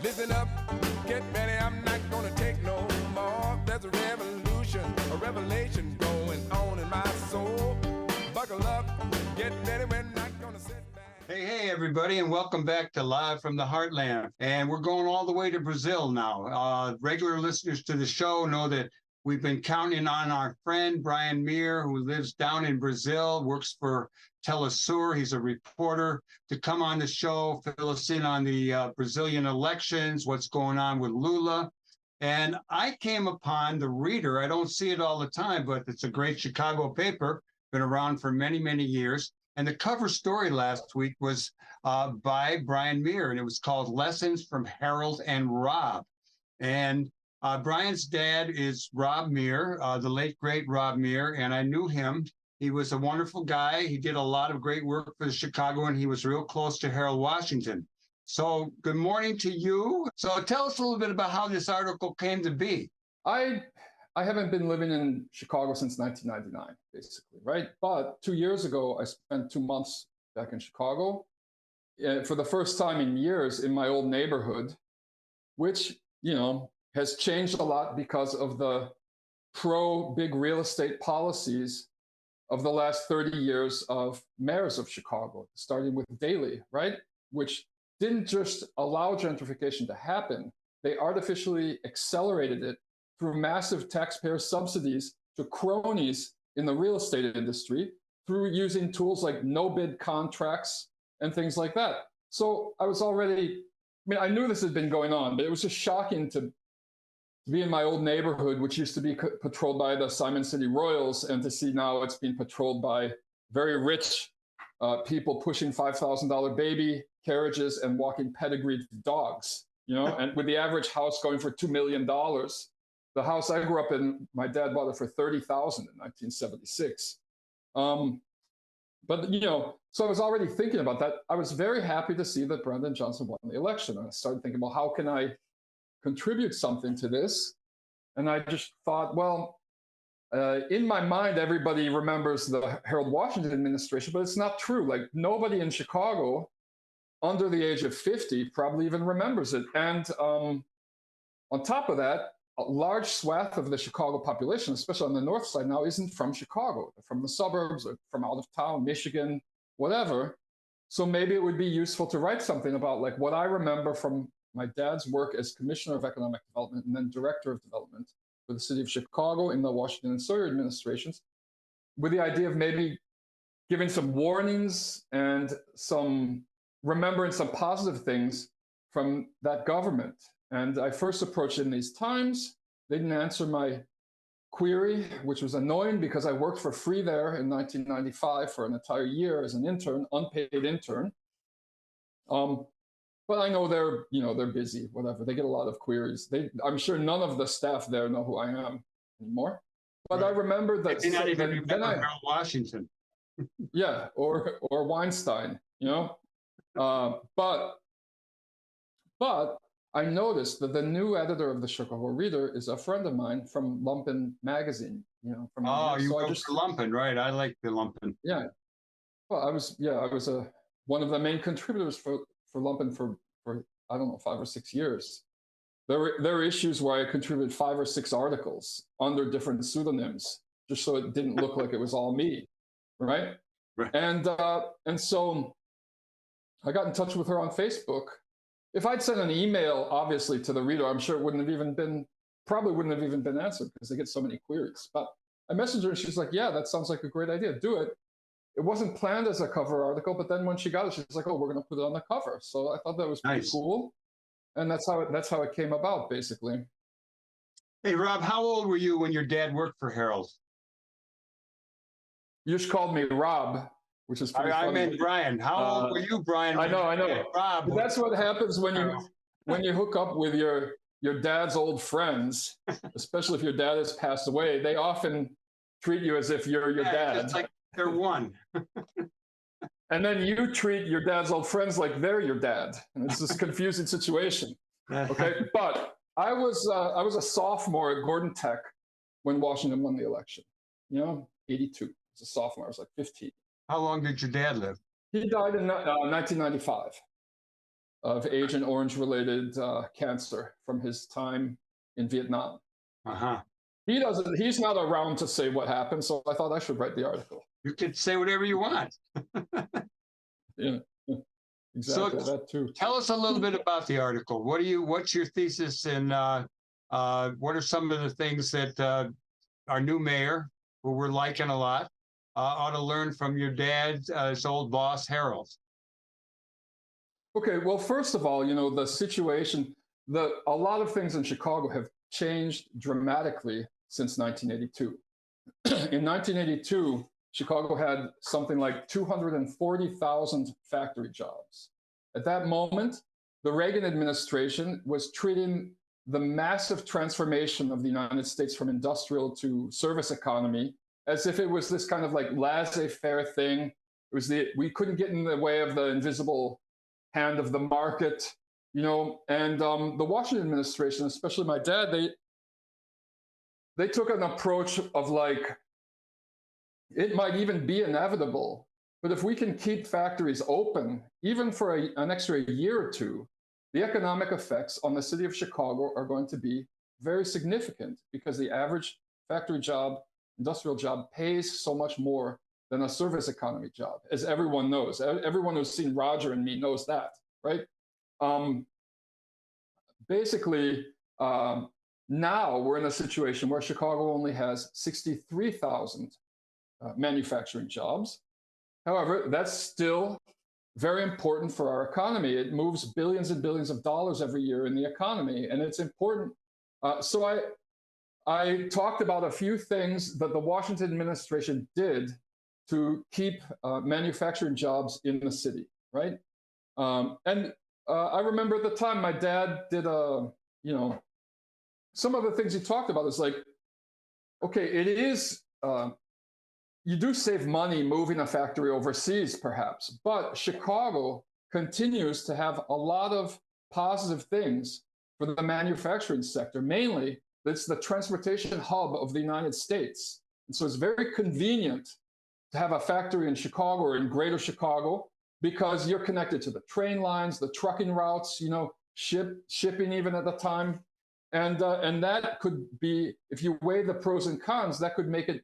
Listen up, get ready, I'm not gonna take no more. There's a revolution, a revelation going on in my soul. Buckle up, get ready, we're not gonna sit back. Hey, everybody, and welcome back to Live from the Heartland. And we're going all the way to Brazil now. Regular listeners to the show know that we've been counting on our friend, Brian Mier, who lives down in Brazil, works for Telesur. He's a reporter, to come on the show, fill us in on the Brazilian elections, what's going on with Lula. And I came upon the Reader. I don't see it all the time, but it's a great Chicago paper, been around for many, many years. And the cover story last week was by Brian Mier, and it was called Lessons from Harold and Rob. And Brian's dad is Rob Mier, the late, great Rob Mier, and I knew him. He was a wonderful guy. He did a lot of great work for Chicago, and he was real close to Harold Washington. So good morning to you. So tell us a little bit about how this article came to be. I haven't been living in Chicago since 1999, basically, right? But 2 years ago, I spent 2 months back in Chicago for the first time in years in my old neighborhood, which, you know, has changed a lot because of the pro-big real estate policies of the last 30 years of mayors of Chicago, starting with Daley, right? Which didn't just allow gentrification to happen, they artificially accelerated it through massive taxpayer subsidies to cronies in the real estate industry, through using tools like no-bid contracts and things like that. So I was already, I knew this had been going on, but it was just shocking to be in my old neighborhood, which used to be patrolled by the Simon City Royals, and to see now it's being patrolled by very rich people pushing $5,000 baby carriages and walking pedigreed dogs, you know, and with the average house going for $2 million. The house I grew up in, my dad bought it for $30,000 in 1976. But, you know, so I was already thinking about that. I was very happy to see that Brandon Johnson won the election. And I started thinking, well, how can I contribute something to this? And I just thought, well, in my mind, everybody remembers the Harold Washington administration, but it's not true. Like, nobody in Chicago under the age of 50 probably even remembers it. And on top of that, a large swath of the Chicago population, especially on the north side now, isn't from Chicago. They're from the suburbs or from out of town, Michigan, whatever. So maybe it would be useful to write something about like what I remember from my dad's work as Commissioner of Economic Development and then Director of Development for the city of Chicago in the Washington and Sawyer administrations, with the idea of maybe giving some warnings and some remembering some positive things from that government. And I first approached it in these Times. They didn't answer my query, which was annoying because I worked for free there in 1995 for an entire year as an intern, unpaid intern. But I know they're busy, whatever. They get a lot of queries. I'm sure none of the staff there know who I am anymore. But right. I remember that. They not even remember Harold Washington. Yeah, or Weinstein, you know. But I noticed that the new editor of the Chicago Reader is a friend of mine from Lumpen magazine. You know. You worked for Lumpen, right? I like the Lumpen. Yeah. Well, I was one of the main contributors for Lumpen for I don't know 5 or 6 years. There were issues where I contributed 5 or 6 articles under different pseudonyms, just so it didn't look like it was all me, right? Right. And so I got in touch with her on Facebook. If I'd sent an email, obviously, to the Reader, I'm sure it wouldn't have even been answered because they get so many queries. But I messaged her and she's like, yeah, that sounds like a great idea. Do it. It wasn't planned as a cover article, but then when she got it, she was like, oh, we're going to put it on the cover. So I thought that was pretty cool. And that's how it came about, basically. Hey, Rob, how old were you when your dad worked for Harold? You just called me Rob, which is pretty funny. I meant Brian. How old were you, Brian? I know. Rob. But that's what happens when you hook up with your dad's old friends, especially if your dad has passed away. They often treat you as if you're your dad. Just like they're one. And then you treat your dad's old friends like they're your dad. And it's this confusing situation. Okay. But I was a sophomore at Gordon Tech when Washington won the election. You know, 82. I was a sophomore. I was like 15. How long did your dad live? He died in 1995. of Agent Orange-related cancer from his time in Vietnam. Uh-huh. He's not around to say what happened, so I thought I should write the article. You can say whatever you want. Yeah, exactly, So that too. tell us a little bit about the article. What's your thesis, and what are some of the things that our new mayor, who we're liking a lot, ought to learn from your dad's old boss, Harold? Okay, well, first of all, the situation, a lot of things in Chicago have changed dramatically since 1982. In 1982, Chicago had something like 240,000 factory jobs. At that moment, the Reagan administration was treating the massive transformation of the United States from industrial to service economy as if it was this kind of like laissez-faire thing. It was we couldn't get in the way of the invisible hand of the market, and the Washington administration, especially my dad, they took an approach of like, it might even be inevitable, but if we can keep factories open, even for an extra year or two, the economic effects on the city of Chicago are going to be very significant, because the average factory job, industrial job, pays so much more than a service economy job, as everyone knows. Everyone who's seen Roger and me knows that, right? Basically, now we're in a situation where Chicago only has 63,000 manufacturing jobs. However, that's still very important for our economy. It moves billions and billions of dollars every year in the economy, and it's important. So I talked about a few things that the Washington administration did to keep manufacturing jobs in the city, right? And I remember at the time my dad did some of the things he talked about is like, okay, it is, you do save money moving a factory overseas, perhaps, but Chicago continues to have a lot of positive things for the manufacturing sector. Mainly, it's the transportation hub of the United States. And so it's very convenient to have a factory in Chicago or in greater Chicago, because you're connected to the train lines, the trucking routes, shipping even at the time. And that could be, if you weigh the pros and cons, that could make it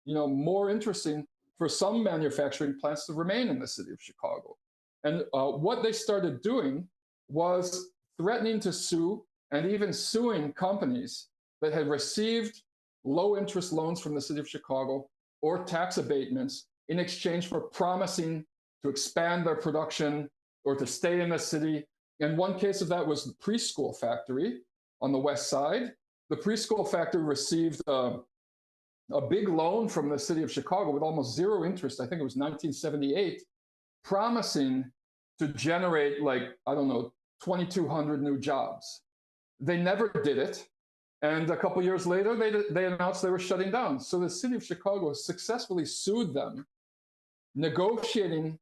more interesting for some manufacturing plants to remain in the city of Chicago. And what they started doing was threatening to sue, and even suing companies that had received low interest loans from the city of Chicago or tax abatements in exchange for promising to expand their production or to stay in the city. And one case of that was the preschool factory on the west side. The preschool factory received a big loan from the city of Chicago with almost zero interest. I think it was 1978, promising to generate 2,200 new jobs. They never did it. And a couple of years later, they announced they were shutting down. So the city of Chicago successfully sued them, negotiating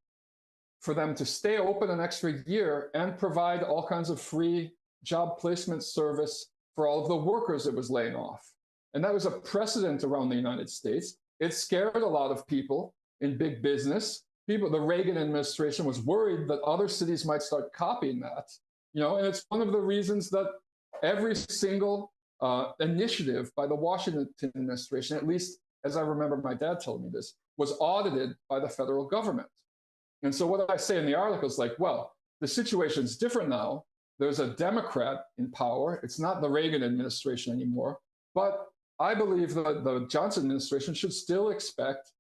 for them to stay open an extra year and provide all kinds of free job placement service for all of the workers it was laying off. And that was a precedent around the United States. It scared a lot of people in big business. The Reagan administration was worried that other cities might start copying that. And it's one of the reasons that every single initiative by the Washington administration, at least as I remember my dad telling me this, was audited by the federal government. And so what I say in the article is like, well, the situation's different now. There's a Democrat in power. It's not the Reagan administration anymore. But I believe that the Johnson administration should still expect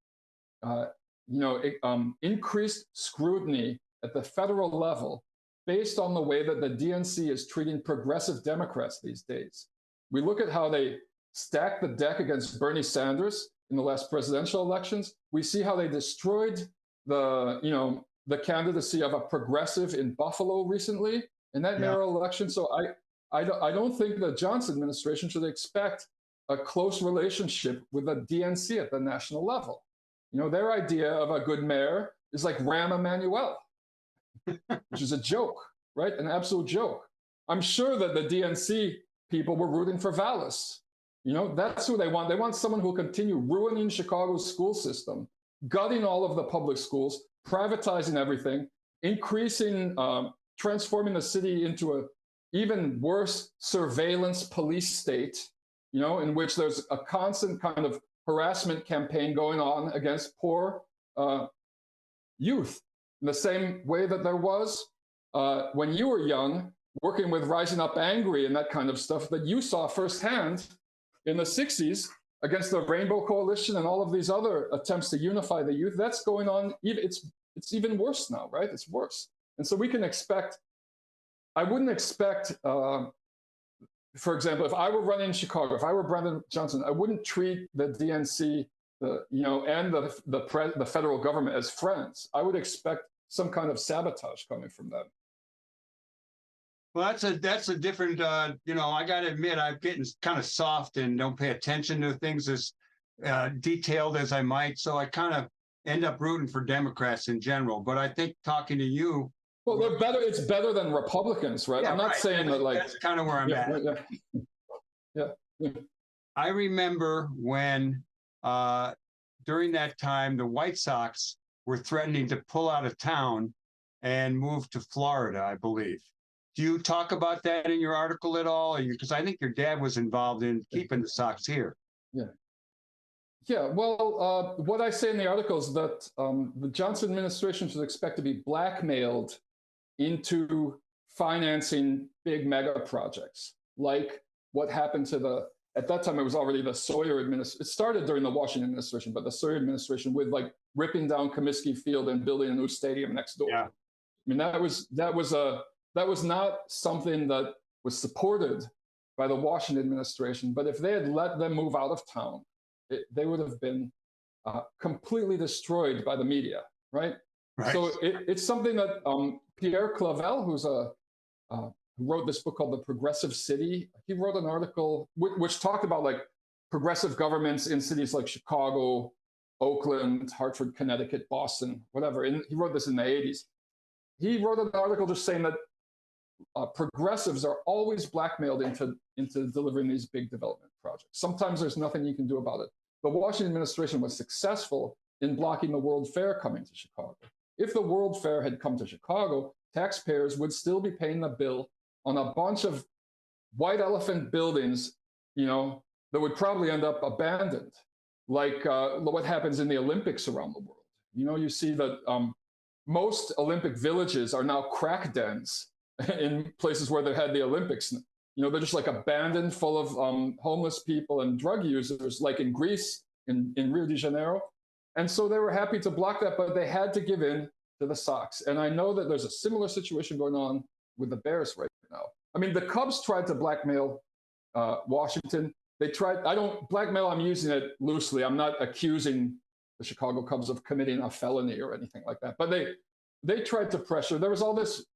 increased scrutiny at the federal level based on the way that the DNC is treating progressive Democrats these days. We look at how they stacked the deck against Bernie Sanders in the last presidential elections. We see how they destroyed the candidacy of a progressive in Buffalo recently in that narrow election. So I don't think the Johnson administration should expect a close relationship with the DNC at the national level. Their idea of a good mayor is like Rahm Emanuel, which is a joke, right? An absolute joke. I'm sure that the DNC people were rooting for Vallis. That's who they want. They want someone who will continue ruining Chicago's school system, gutting all of the public schools, privatizing everything, increasing transforming the city into a even worse surveillance police state, in which there's a constant kind of harassment campaign going on against poor youth, in the same way that there was when you were young, working with Rising Up Angry and that kind of stuff that you saw firsthand in the 60s against the Rainbow Coalition and all of these other attempts to unify the youth. That's going on. It's even worse now, right? It's worse. And so we can expect, I wouldn't expect, for example, if I were running Chicago, if I were Brandon Johnson, I wouldn't treat the DNC, and the federal government as friends. I would expect some kind of sabotage coming from them. Well, that's a different, I got to admit, I'm getting kind of soft and don't pay attention to things as detailed as I might. So I kind of end up rooting for Democrats in general. But I think talking to you. Well, they're better. It's better than Republicans, right? Yeah, I'm not saying that like. That's kind of where I'm at. Yeah. I remember when during that time, the White Sox were threatening to pull out of town and move to Florida, I believe. Do you talk about that in your article at all? Because I think your dad was involved in keeping the Sox here. Yeah. Well, what I say in the article is that the Johnson administration should expect to be blackmailed into financing big mega projects, like what happened to at that time, it was already the Sawyer administration. It started during the Washington administration, but the Sawyer administration with like ripping down Comiskey Field and building a new stadium next door. Yeah. I mean, that was not something that was supported by the Washington administration. But if they had let them move out of town, they would have been completely destroyed by the media, right? So it's something that Pierre Clavel, who wrote this book called The Progressive City, he wrote an article which talked about like progressive governments in cities like Chicago, Oakland, Hartford, Connecticut, Boston, whatever. And he wrote this in the 80s. He wrote an article just saying that progressives are always blackmailed into delivering these big development projects. Sometimes there's nothing you can do about it. The Washington administration was successful in blocking the World Fair coming to Chicago. If the World Fair had come to Chicago, taxpayers would still be paying the bill on a bunch of white elephant buildings, that would probably end up abandoned, like what happens in the Olympics around the world. You see that most Olympic villages are now crack dens in places where they had the Olympics. They're just like abandoned, full of homeless people and drug users, like in Greece, in Rio de Janeiro. And so they were happy to block that, but they had to give in to the Sox. And I know that there's a similar situation going on with the Bears right now. I mean, the Cubs tried to blackmail Washington. They tried, blackmail, I'm using it loosely. I'm not accusing the Chicago Cubs of committing a felony or anything like that. But they tried to pressure. There was all this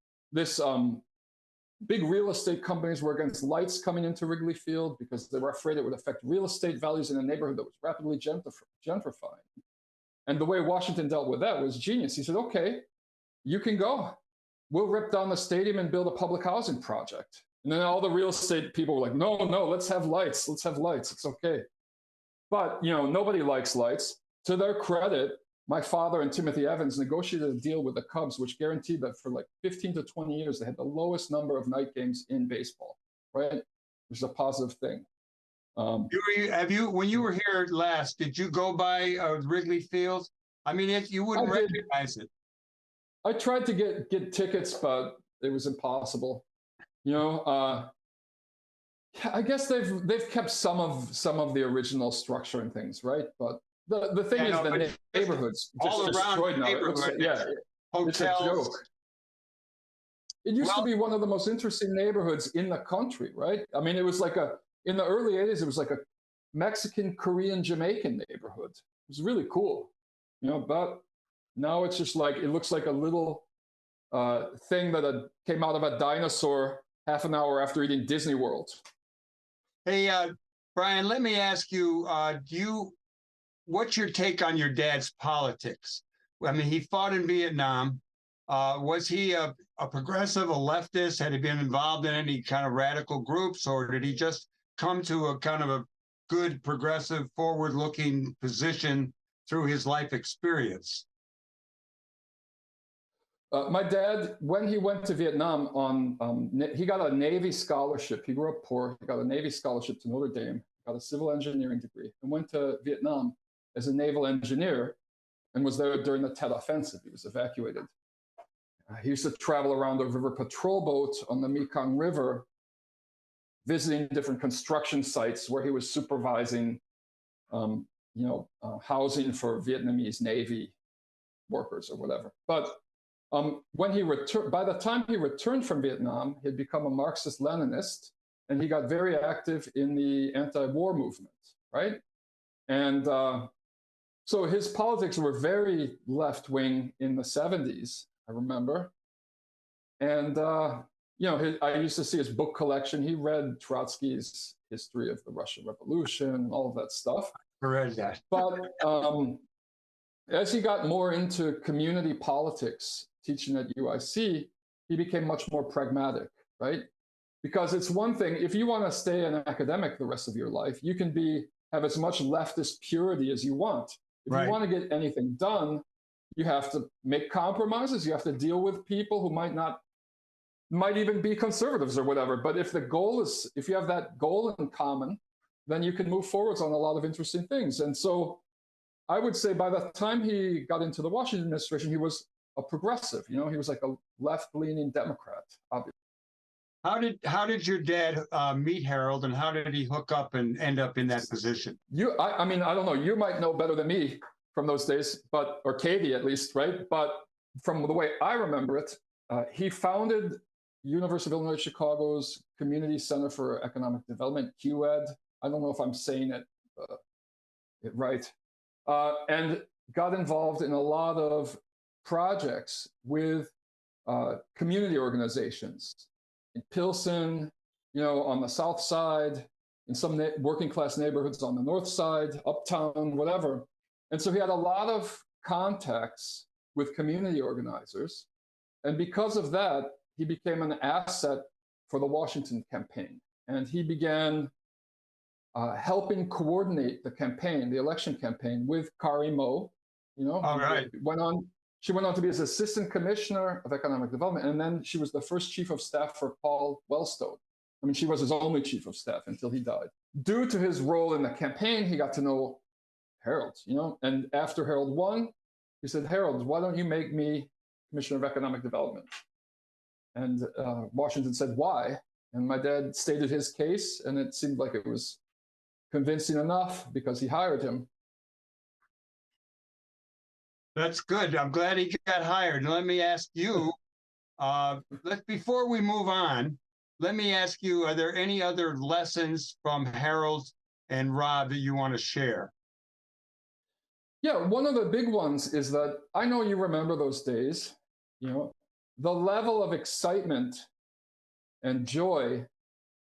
big real estate companies were against lights coming into Wrigley Field because they were afraid it would affect real estate values in a neighborhood that was rapidly gentrifying. And the way Washington dealt with that was genius. He said, okay, you can go. We'll rip down the stadium and build a public housing project. And then all the real estate people were like, no, let's have lights. Let's have lights. It's okay. But, nobody likes lights. To their credit, my father and Timothy Evans negotiated a deal with the Cubs, which guaranteed that for like 15 to 20 years, they had the lowest number of night games in baseball, right? Which is a positive thing. When you were here last, did you go by Wrigley Field? I mean, you wouldn't recognize it. I tried to get tickets, but it was impossible. I guess they've kept some of the original structure and things, right? But the thing is, the neighborhoods all just around destroyed now. Hotels. It's a joke. It used to be one of the most interesting neighborhoods in the country, right? I mean, it was like in the early 80s, it was like a Mexican, Korean, Jamaican neighborhood. It was really cool, but now it's just like, it looks like a little thing that came out of a dinosaur half an hour after eating Disney World. Hey, Brian, let me ask you, what's your take on your dad's politics? I mean, he fought in Vietnam. Was he a progressive, a leftist? Had he been involved in any kind of radical groups, or did he just come to a kind of a good, progressive, forward-looking position through his life experience? My dad, when he went to Vietnam, he got a Navy scholarship. He grew up poor. He got a Navy scholarship to Notre Dame, got a civil engineering degree, and went to Vietnam as a naval engineer and was there during the Tet Offensive. He was evacuated. He used to travel around a river patrol boat on the Mekong River, visiting different construction sites where he was supervising, housing for Vietnamese Navy workers or whatever. But when he returned, by the time he returned from Vietnam, he had become a Marxist-Leninist, and he got very active in the anti-war movement, right? And so his politics were very left-wing in the 70s, I remember. And I used to see his book collection. He read Trotsky's History of the Russian Revolution and all of that stuff. I read that. But as he got more into community politics, teaching at UIC, he became much more pragmatic, right? Because it's one thing, if you want to stay an academic the rest of your life, you can have as much leftist purity as you want. If you want to get anything done, you have to make compromises. You have to deal with people who might even be conservatives or whatever. But if you have that goal in common, then you can move forwards on a lot of interesting things. And so I would say by the time he got into the Washington administration, he was a progressive. He was like a left-leaning Democrat, obviously. How did your dad meet Harold, and how did he hook up and end up in that position? I mean, I don't know. You might know better than me from those days, or Katie at least, right? But from the way I remember it, he founded University of Illinois Chicago's Community Center for Economic Development, QED. I don't know if I'm saying it right. And got involved in a lot of projects with community organizations in Pilsen, on the south side, in some working class neighborhoods on the north side, uptown, whatever. And so he had a lot of contacts with community organizers. And because of that, he became an asset for the Washington campaign. And he began helping coordinate the campaign, the election campaign, with Kari Mo. All right. She went on to be his assistant commissioner of economic development, and then she was the first chief of staff for Paul Wellstone. I mean, she was his only chief of staff until he died. Due to his role in the campaign, he got to know Harold, and after Harold won, he said, Harold, why don't you make me commissioner of economic development? And Washington said, why? And my dad stated his case, and it seemed like it was convincing enough because he hired him. That's good. I'm glad he got hired. Let me ask you, before we move on, let me ask you, are there any other lessons from Harold and Rob that you want to share? Yeah, one of the big ones is that I know you remember those days, the level of excitement and joy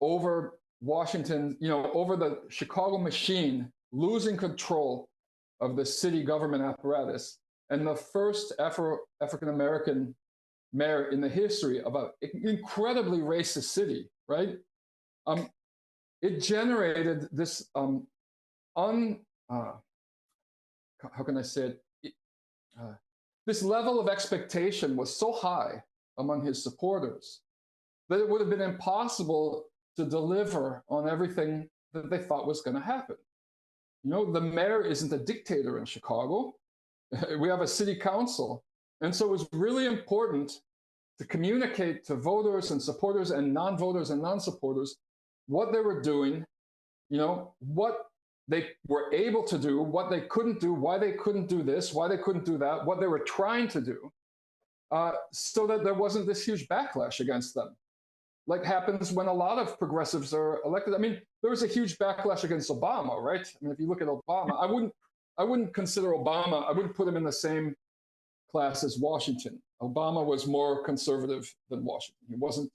over Washington, over the Chicago machine losing control of the city government apparatus, and the first African-American mayor in the history of an incredibly racist city, right? It generated this how can I say it? This level of expectation was so high among his supporters that it would have been impossible to deliver on everything that they thought was going to happen. The mayor isn't a dictator in Chicago. We have a city council. And so it was really important to communicate to voters and supporters and non-voters and non-supporters what they were doing, what they were able to do, what they couldn't do, why they couldn't do this, why they couldn't do that, what they were trying to do, so that there wasn't this huge backlash against them, like happens when a lot of progressives are elected. I mean, there was a huge backlash against Obama, right? I mean, if you look at Obama, I wouldn't consider Obama, I wouldn't put him in the same class as Washington. Obama was more conservative than Washington. He wasn't,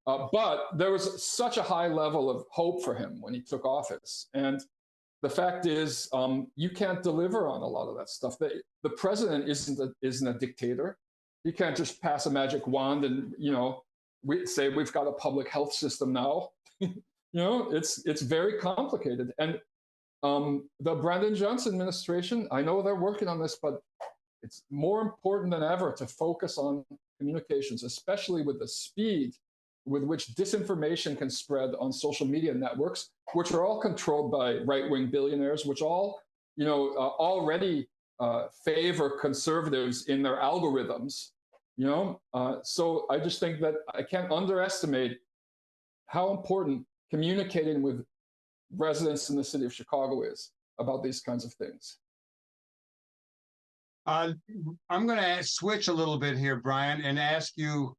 but there was such a high level of hope for him when he took office. And the fact is, you can't deliver on a lot of that stuff. The president isn't a dictator. He can't just pass a magic wand and, we say we've got a public health system now. It's very complicated. And the Brandon Johnson administration, I know they're working on this, but it's more important than ever to focus on communications, especially with the speed with which disinformation can spread on social media networks, which are all controlled by right-wing billionaires, which all, already favor conservatives in their algorithms. So I just think that I can't underestimate how important communicating with residents in the city of Chicago is about these kinds of things. I'm going to switch a little bit here, Brian, and ask you.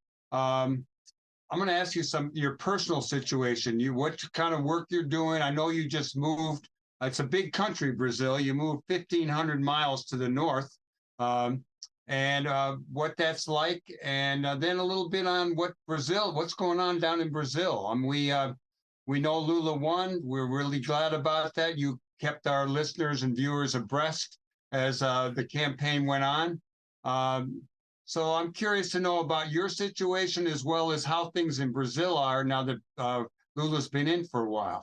I'm going to ask you your personal situation. What kind of work you're doing. I know you just moved. It's a big country, Brazil. You moved 1,500 miles to the north, and what that's like, and then a little bit on what's going on down in Brazil. We know Lula won. We're really glad about that. You kept our listeners and viewers abreast as the campaign went on. So I'm curious to know about your situation as well as how things in Brazil are now that Lula's been in for a while.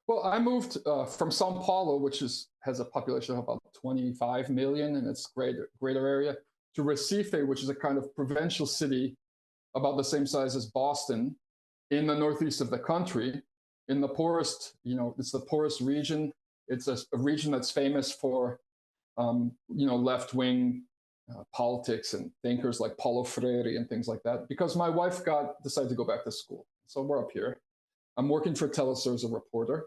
Well, I moved from Sao Paulo, which has a population of about 25 million in its greater area, to Recife, which is a kind of provincial city about the same size as Boston in the northeast of the country, in the poorest, it's the poorest region. It's a region that's famous for, left-wing politics and thinkers like Paulo Freire and things like that, because my wife decided to go back to school. So we're up here. I'm working for Telesur as a reporter.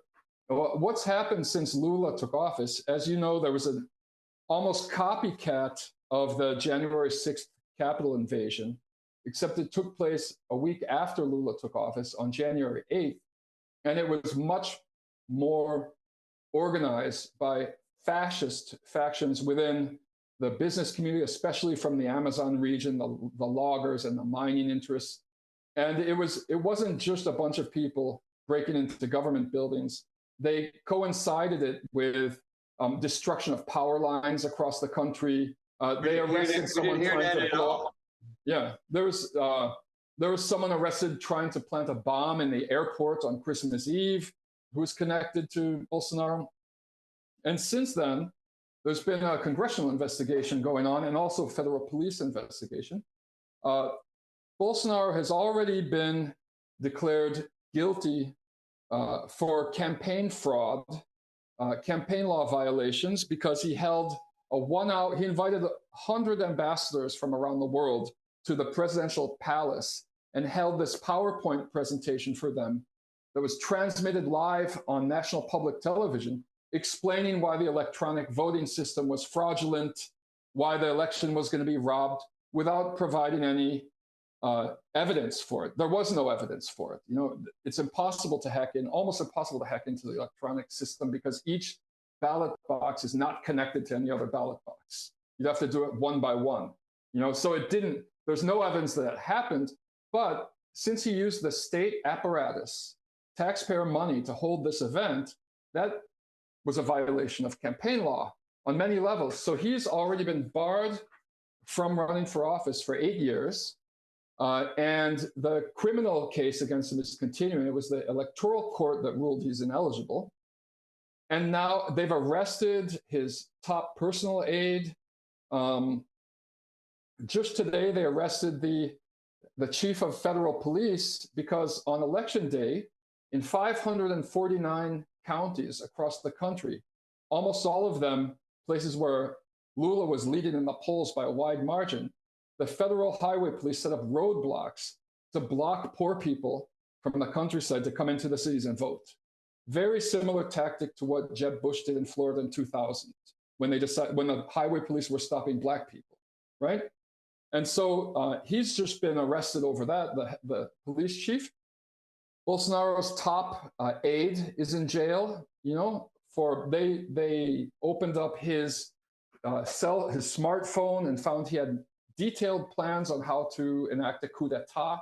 What's happened since Lula took office, as you know, there was an almost copycat of the January 6th Capitol invasion, except it took place a week after Lula took office on January 8th. And it was much more organized by fascist factions within the business community, especially from the Amazon region, the loggers and the mining interests. And it wasn't just a bunch of people breaking into government buildings. They coincided it with destruction of power lines across the country. They arrested someone trying to blow. Yeah, there was someone arrested trying to plant a bomb in the airport on Christmas Eve who was connected to Bolsonaro. And since then, there's been a congressional investigation going on and also a federal police investigation. Bolsonaro has already been declared guilty for campaign fraud, campaign law violations, because he held he invited 100 ambassadors from around the world to the presidential palace and held this PowerPoint presentation for them that was transmitted live on national public television, explaining why the electronic voting system was fraudulent, why the election was going to be robbed, without providing any evidence for it. There was no evidence for it. It's impossible to hack in, almost impossible to hack into the electronic system because each ballot box is not connected to any other ballot box. You'd have to do it one by one. So there's no evidence that it happened, but since he used the state apparatus, taxpayer money to hold this event, that was a violation of campaign law on many levels. So he's already been barred from running for office for 8 years. And the criminal case against him is continuing. It was the electoral court that ruled he's ineligible. And now they've arrested his top personal aide. Just today, they arrested the chief of federal police because on election day, in 549 counties across the country, almost all of them places where Lula was leading in the polls by a wide margin, the federal highway police set up roadblocks to block poor people from the countryside to come into the cities and vote. Very similar tactic to what Jeb Bush did in Florida in 2000, when the highway police were stopping Black people, right? And so he's just been arrested over that, the police chief. Bolsonaro's top aide is in jail, they opened up his smartphone and found he had detailed plans on how to enact a coup d'etat.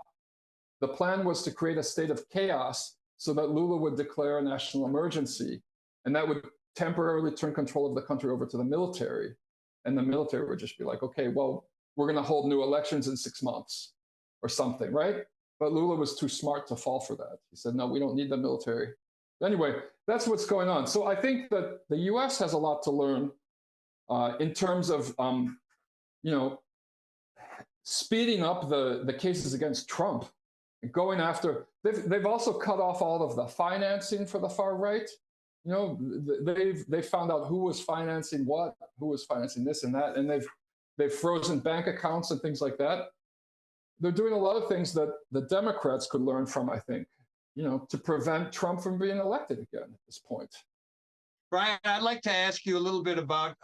The plan was to create a state of chaos so that Lula would declare a national emergency, and that would temporarily turn control of the country over to the military. And the military would just be like, okay, well, we're going to hold new elections in 6 months or something, right? But Lula was too smart to fall for that. He said, no, we don't need the military. Anyway, that's what's going on. So I think that the US has a lot to learn in terms of speeding up the cases against Trump, going after. They've also cut off all of the financing for the far right. They've found out who was financing what, who was financing this and that, and they've frozen bank accounts and things like that. They're doing a lot of things that the Democrats could learn from, I think, to prevent Trump from being elected again at this point. Brian, I'd like to ask you a little bit about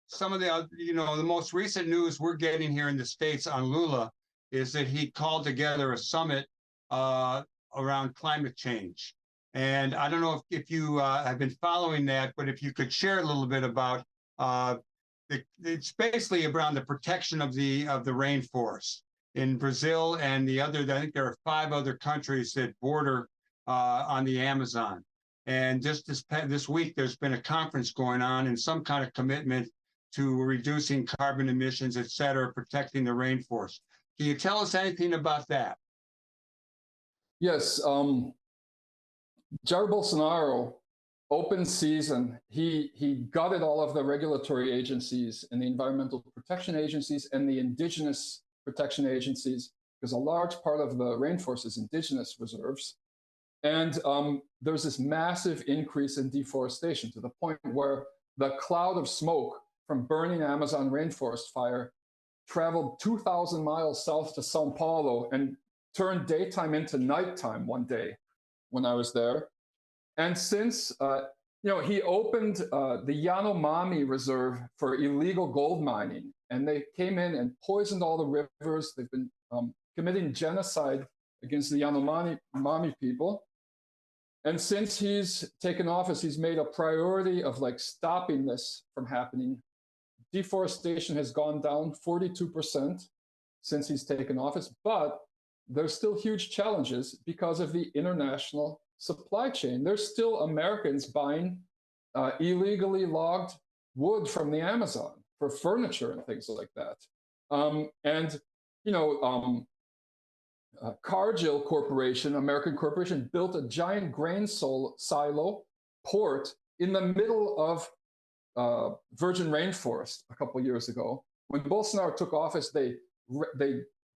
some of the, the most recent news we're getting here in the States on LULA is that he called together a summit around climate change. And I don't know if you have been following that, but if you could share a little bit about it's basically around the protection of the rainforest in Brazil and I think there are 5 other countries that border on the Amazon. And just this week, there's been a conference going on and some kind of commitment to reducing carbon emissions, et cetera, protecting the rainforest. Can you tell us anything about that? Yes. Jair Bolsonaro, open season, he gutted all of the regulatory agencies and the environmental protection agencies and the indigenous protection agencies, because a large part of the rainforest is indigenous reserves. And there's this massive increase in deforestation to the point where the cloud of smoke from burning Amazon rainforest fire traveled 2,000 miles south to Sao Paulo and turned daytime into nighttime one day when I was there. And since, he opened the Yanomami Reserve for illegal gold mining, and they came in and poisoned all the rivers. They've been committing genocide against the Yanomami people. And since he's taken office, he's made a priority of stopping this from happening. Deforestation has gone down 42% since he's taken office, but there's still huge challenges because of the international supply chain. There's still Americans buying illegally logged wood from the Amazon for furniture and things like that. Cargill Corporation, American corporation, built a giant grain silo port in the middle of virgin rainforest a couple of years ago. When Bolsonaro took office, they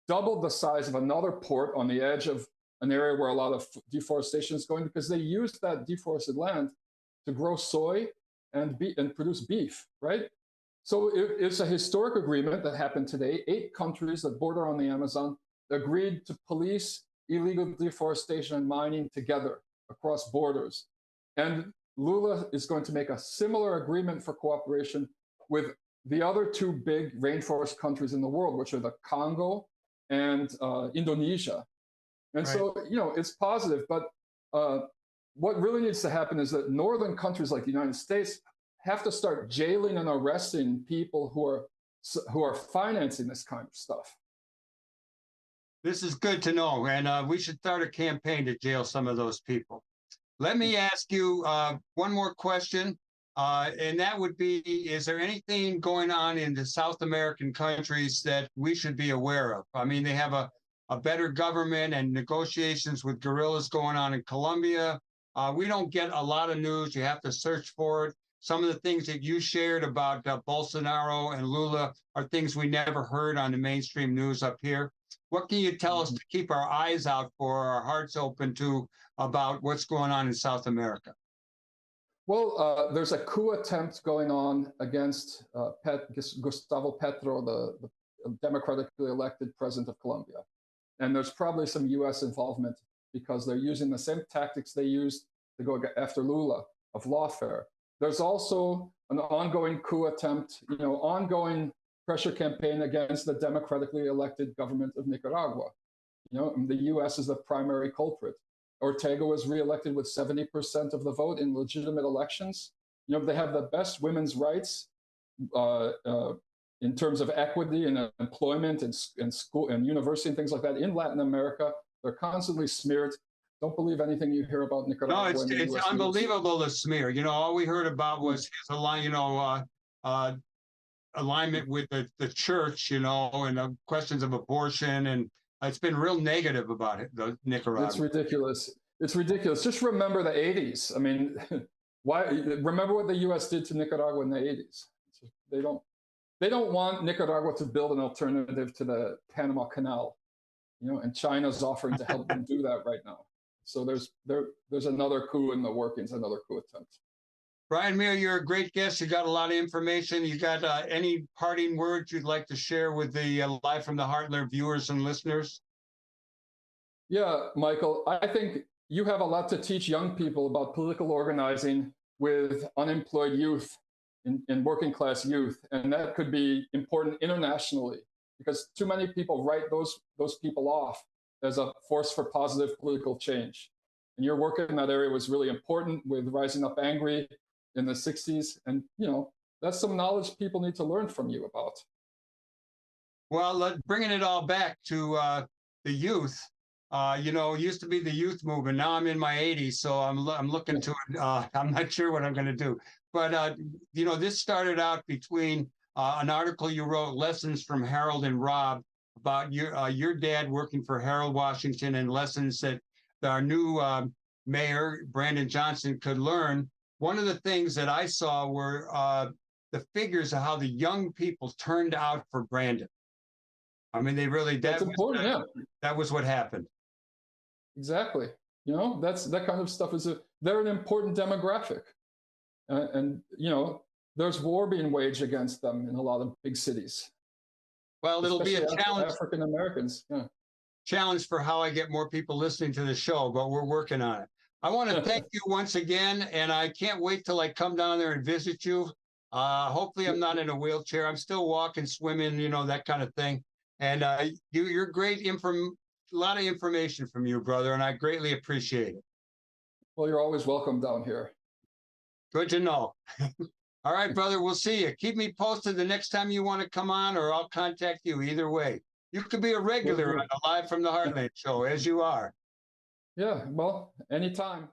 doubled the size of another port on the edge of an area where a lot of deforestation is going, because they used that deforested land to grow soy and produce beef, right? So it's a historic agreement that happened today. 8 countries that border on the Amazon agreed to police illegal deforestation and mining together across borders. And Lula is going to make a similar agreement for cooperation with the other 2 big rainforest countries in the world, which are the Congo and Indonesia. And right. So, it's positive, but what really needs to happen is that northern countries like the United States have to start jailing and arresting people who are financing this kind of stuff. This is good to know, and we should start a campaign to jail some of those people. Let me ask you one more question, and that would be, is there anything going on in the South American countries that we should be aware of? I mean, they have a better government and negotiations with guerrillas going on in Colombia. We don't get a lot of news. You have to search for it. Some of the things that you shared about Bolsonaro and Lula are things we never heard on the mainstream news up here. What can you tell us to keep our eyes out for, our hearts open to, about what's going on in South America? Well, there's a coup attempt going on against Gustavo Petro, the democratically elected president of Colombia. And there's probably some U.S. involvement because they're using the same tactics they used to go after Lula of lawfare. There's also an ongoing coup attempt, ongoing pressure campaign against the democratically elected government of Nicaragua. The U.S. is the primary culprit. Ortega was reelected with 70% of the vote in legitimate elections. They have the best women's rights in terms of equity and employment and school and university and things like that in Latin America. They're constantly smeared. Don't believe anything you hear about Nicaragua. No, it's unbelievable to smear. All we heard about was his alignment with the church, and the questions of abortion, and it's been real negative about it, the Nicaragua. It's ridiculous. It's ridiculous. Just remember the 80s. I mean, remember what the U.S. did to Nicaragua in the 80s? They don't want Nicaragua to build an alternative to the Panama Canal, and China's offering to help them do that right now. So there's another coup in the workings, another coup attempt. Brian Mier, you're a great guest. You got a lot of information. You got any parting words you'd like to share with the Live from the Heartland viewers and listeners? Yeah, Michael, I think you have a lot to teach young people about political organizing with unemployed youth and working class youth. And that could be important internationally, because too many people write those people off as a force for positive political change. And your work in that area was really important with Rising Up Angry in the 60s. And, that's some knowledge people need to learn from you about. Well, bringing it all back to the youth, it used to be the youth movement. Now I'm in my 80s, so I'm looking to it. I'm not sure what I'm going to do. But, this started out between an article you wrote, Lessons from Harold and Rob, about your dad working for Harold Washington, and lessons that our new mayor, Brandon Johnson, could learn. One of the things that I saw were the figures of how the young people turned out for Brandon. I mean, That's important, yeah. That was what happened. Exactly. That kind of stuff they're an important demographic. And there's war being waged against them in a lot of big cities. Well, it'll be a challenge. African Americans, yeah. Challenge for how I get more people listening to the show, but we're working on it. I want to thank you once again, and I can't wait till I come down there and visit you. Hopefully I'm not in a wheelchair. I'm still walking, swimming, that kind of thing. And you're great, a lot of information from you, brother, and I greatly appreciate it. Well, you're always welcome down here. Good to know. All right, brother, we'll see you. Keep me posted the next time you want to come on, or I'll contact you either way. You could be a regular on the Live from the Heartland show, as you are. Yeah, well, anytime.